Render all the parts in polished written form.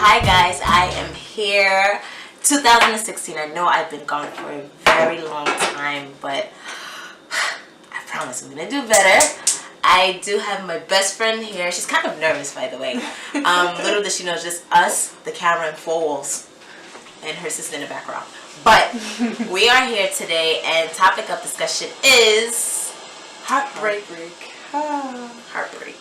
hi guys, I am here. 2016. I know I've been gone for a very long time, but I promise I'm gonna do better. I do have my best friend here. She's kind of nervous, by the way. Little does she know, it's just us, the camera, and four walls, and her sister in the background. But we are here today, and topic of discussion is heartbreak. Heartbreak.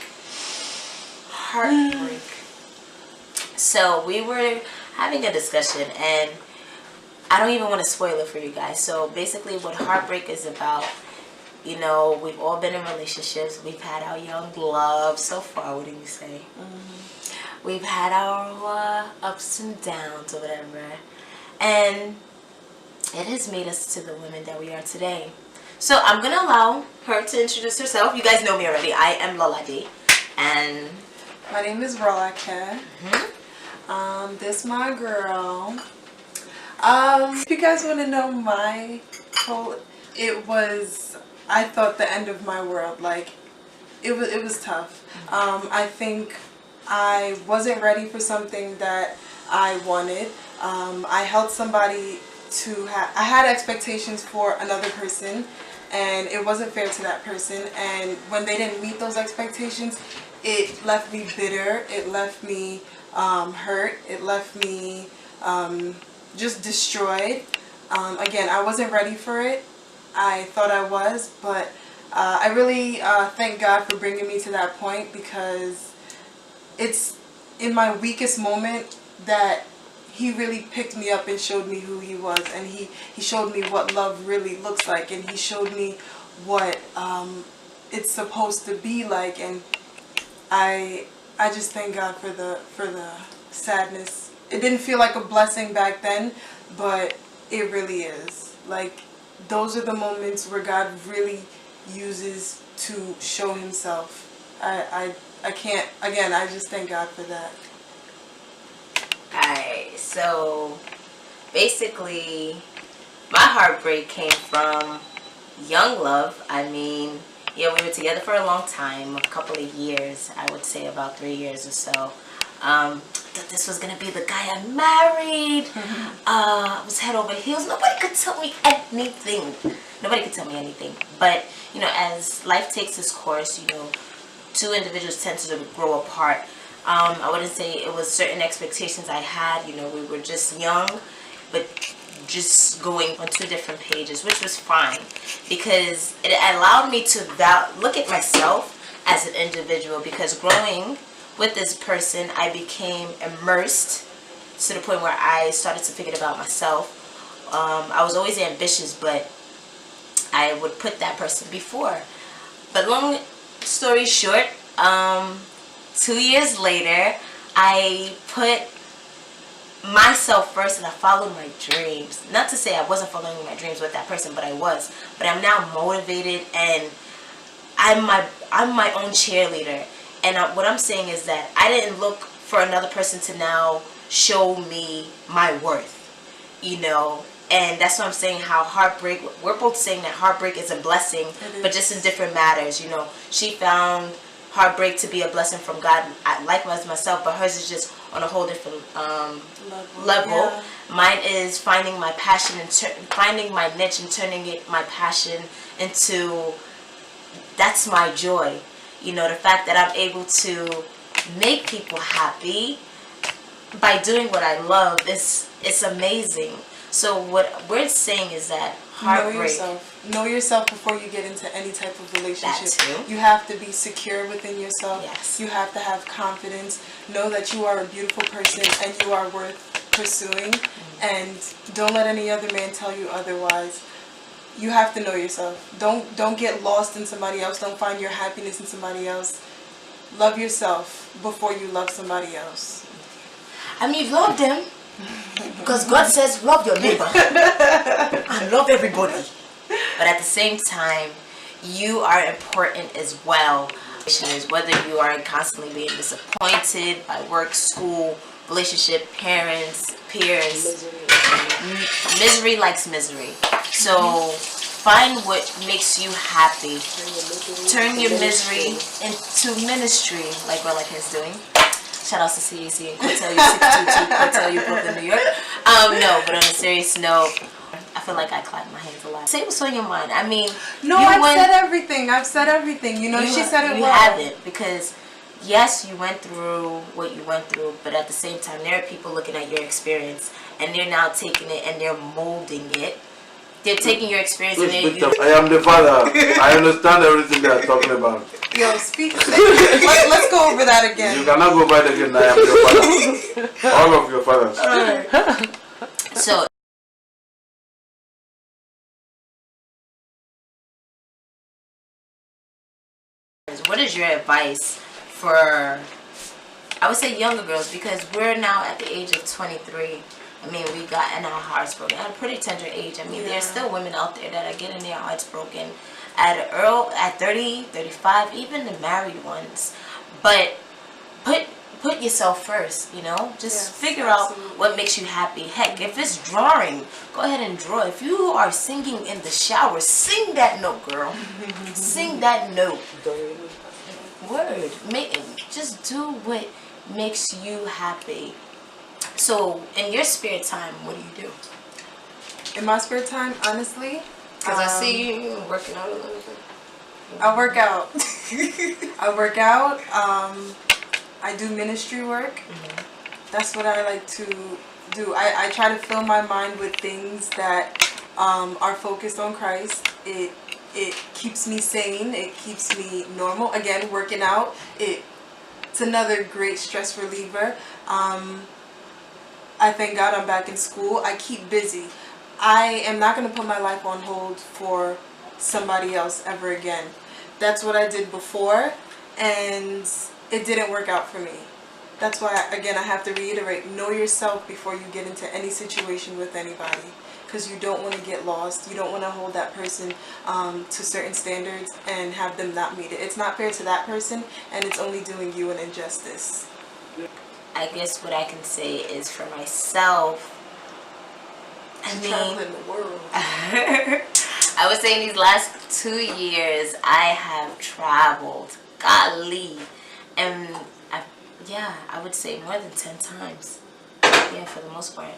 So we were having a discussion, and I don't even want to spoil it for you guys. So basically what heartbreak is about, you know, we've all been in relationships. We've had our young love so far. What do you say? We've had our ups and downs or whatever. And it has made us to the women that we are today. So I'm going to allow her to introduce herself. You guys know me already. I am Lolade. And my name is Rolake. This my girl. If you guys want to know my whole, I thought the end of my world. Like, it was tough. I think I wasn't ready for something that I wanted. I held somebody I had expectations for another person, and it wasn't fair to that person, and when they didn't meet those expectations, it left me bitter, it left me hurt, it left me just destroyed. Again, I wasn't ready for it. I thought I was, but I really thank God for bringing me to that point, because it's in my weakest moment that He really picked me up and showed me who He was, and he showed me what love really looks like, and He showed me what it's supposed to be like, and I just thank God for the sadness. It didn't feel like a blessing back then, but it really is. Like, those are the moments where God really uses to show Himself. I can't, again, I just thank God for that. Alright, so basically my heartbreak came from young love. I mean, yeah, we were together for a long time, a couple of years, I would say about 3 years or so. I thought this was going to be the guy I married. I was head over heels. Nobody could tell me anything. But, you know, as life takes its course, you know, two individuals tend to grow apart. I wouldn't say it was certain expectations I had. You know, we were just young, but just going on two different pages, which was fine, because it allowed me to look at myself as an individual, because growing with this person, I became immersed to the point where I started to forget about myself. I was always ambitious, but I would put that person before. But long story short, 2 years later, I put myself first and I followed my dreams. Not to say I wasn't following my dreams with that person, but I was. But I'm now motivated, and I'm my own cheerleader. And what I'm saying is that I didn't look for another person to now show me my worth, you know. And that's what I'm saying, how heartbreak, we're both saying that heartbreak is a blessing, but just in different matters, you know. She found heartbreak to be a blessing from God, likewise myself, but hers is just on a whole different level. Yeah. Mine is finding my passion and finding my niche and turning my passion into, that's my joy. You know, the fact that I'm able to make people happy by doing what I love, it's amazing. So what we're saying is that heartbreak. Know yourself before you get into any type of relationship. That too. You have to be secure within yourself. Yes. You have to have confidence. Know that you are a beautiful person and you are worth pursuing. And don't let any other man tell you otherwise. You have to know yourself. Don't get lost in somebody else. Don't find your happiness in somebody else. Love yourself before you love somebody else. I mean, love them. Because God says love your neighbor and love everybody. But at the same time, you are important as well. Whether you are constantly being disappointed by work, school, relationship, parents, peers. Misery likes misery. So find what makes you happy. Turn your misery into ministry, like Rolake is doing. Shout out to CAC and Cortel, you 622 Cortel, you Brooklyn, New York. No, but on a serious note, I feel like I clap my hands a lot. Say what's on your mind. I mean, no, I've said everything. I've said everything. You know, she said it well. You haven't, because yes, you went through what you went through, but at the same time, there are people looking at your experience, and they're now taking it and they're molding it. They're taking your experience and I am the father. I understand everything they are talking about. Yo, speak. Let's go over that again. You cannot go by it again. I am your father. All of your fathers. Alright. So, what is your advice for, I would say, younger girls, because we're now at the age of 23. I mean, we gotten our hearts broken at a pretty tender age. I mean, there's still women out there that are getting their hearts broken at 30, 35, even the married ones. But put yourself first, you know? Just figure out what makes you happy. Heck, if it's drawing, go ahead and draw. If you are singing in the shower, sing that note, girl. Sing that note. Word. Just do what makes you happy. So, in your spare time, what do you do? In my spare time, honestly, because I see you working out a little bit. I work out. I work out. I do ministry work. That's what I like to do. I try to fill my mind with things that are focused on Christ. It keeps me sane. It keeps me normal. Again, working out. It's another great stress reliever. I thank God I'm back in school. I keep busy. I am not going to put my life on hold for somebody else ever again. That's what I did before, and it didn't work out for me. That's why, again, I have to reiterate, know yourself before you get into any situation with anybody, because you don't want to get lost. You don't want to hold that person to certain standards and have them not meet it. It's not fair to that person, and it's only doing you an injustice. I guess what I can say is for myself, Traveling the world. I would say in these last 2 years, I have traveled. Golly. And I would say more than 10 times. Yeah, for the most part.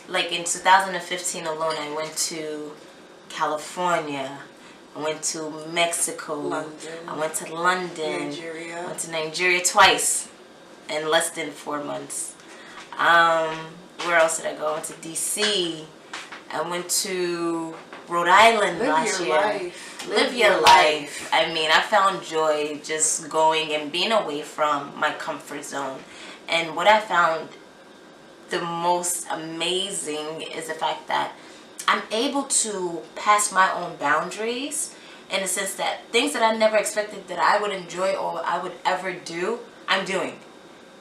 Like in 2015 alone, I went to California. I went to Mexico. London. I went to London. Nigeria. I went to Nigeria twice in less than 4 months. Where else did I go? I went to DC. I went to Rhode Island last year. Live your life. I mean, I found joy just going and being away from my comfort zone. And what I found the most amazing is the fact that I'm able to pass my own boundaries, in the sense that things that I never expected that I would enjoy or I would ever do, I'm doing.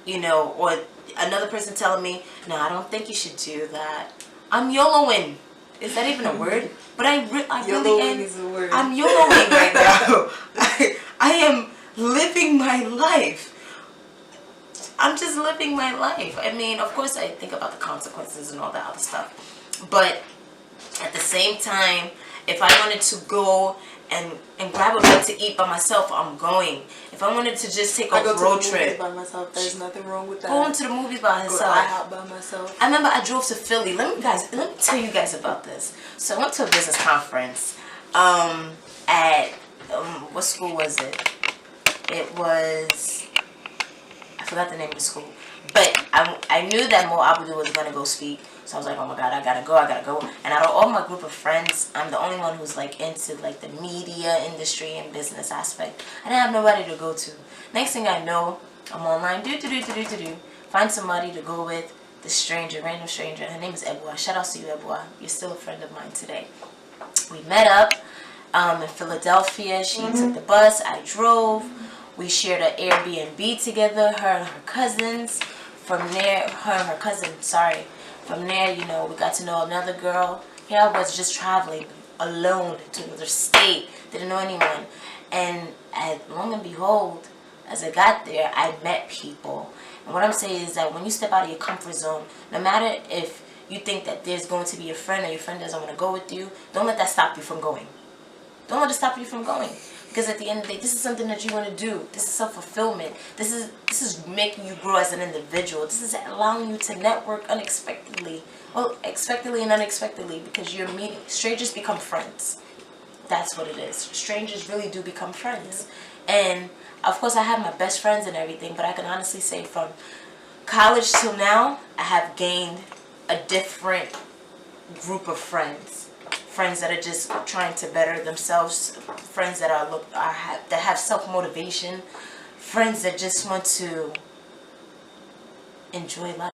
You know, or another person telling me, no, I don't think you should do that. I'm YOLOing. Is that even a word? But I really am. Is a word. I'm YOLOing right now. I am living my life. I'm just living my life. I mean, of course I think about the consequences and all that other stuff. But at the same time, if I wanted to go and grab a bite to eat by myself, I'm going. If I wanted to just take a road trip by myself, there's nothing wrong with that. Going to the movies by herself. Go to IHOP by myself. I remember I drove to Philly. Let me tell you guys about this. So I went to a business conference at what school was it? It was, I forgot the name of the school. But I knew that Mo Abudu was going to go speak. So I was like, oh my God, I gotta go. And out of all my group of friends, I'm the only one who's like into like the media industry and business aspect. I didn't have nobody to go to. Next thing I know, I'm online, find somebody to go with, this stranger, random stranger. Her name is Ebua. Shout out to you, Ebua. You're still a friend of mine today. We met up in Philadelphia. She took the bus, I drove. We shared an Airbnb together, her and her cousins. From there, From there, you know, we got to know another girl. Here I was just traveling alone to another state. Didn't know anyone. And long and behold, as I got there, I met people. And what I'm saying is that when you step out of your comfort zone, no matter if you think that there's going to be a friend or your friend doesn't want to go with you, don't let that stop you from going. Don't let it stop you from going. Because at the end of the day, this is something that you want to do. This is self-fulfillment. This is making you grow as an individual. This is allowing you to network unexpectedly. Well, expectedly and unexpectedly, because you're meeting. Strangers become friends. That's what it is. Strangers really do become friends. And of course I have my best friends and everything, but I can honestly say from college till now, I have gained a different group of friends. Friends that are just trying to better themselves. Friends that that have self-motivation. Friends that just want to enjoy life.